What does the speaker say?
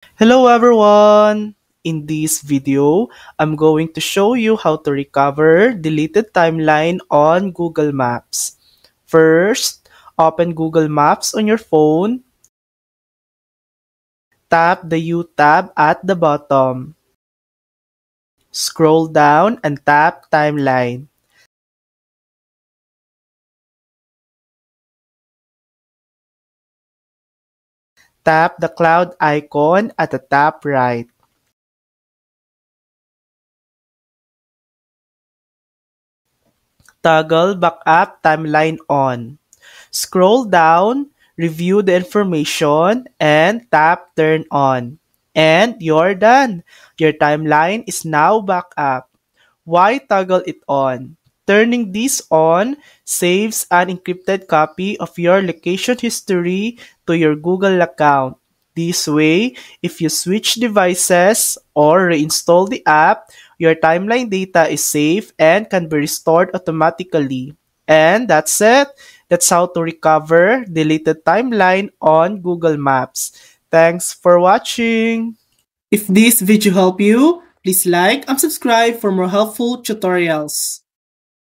Hello everyone! In this video, I'm going to show you how to recover deleted timeline on Google Maps. First, open Google Maps on your phone. Tap the U tab at the bottom. Scroll down and tap Timeline. Tap the cloud icon at the top right. Toggle Backup Timeline on. Scroll down, review the information, and tap Turn On. And you're done. Your timeline is now back up. Why toggle it on? Turning this on saves an encrypted copy of your location history to your Google account. This way, if you switch devices or reinstall the app, your timeline data is safe and can be restored automatically. And that's it. That's how to recover deleted timeline on Google Maps. Thanks for watching. If this video helped you, please like and subscribe for more helpful tutorials.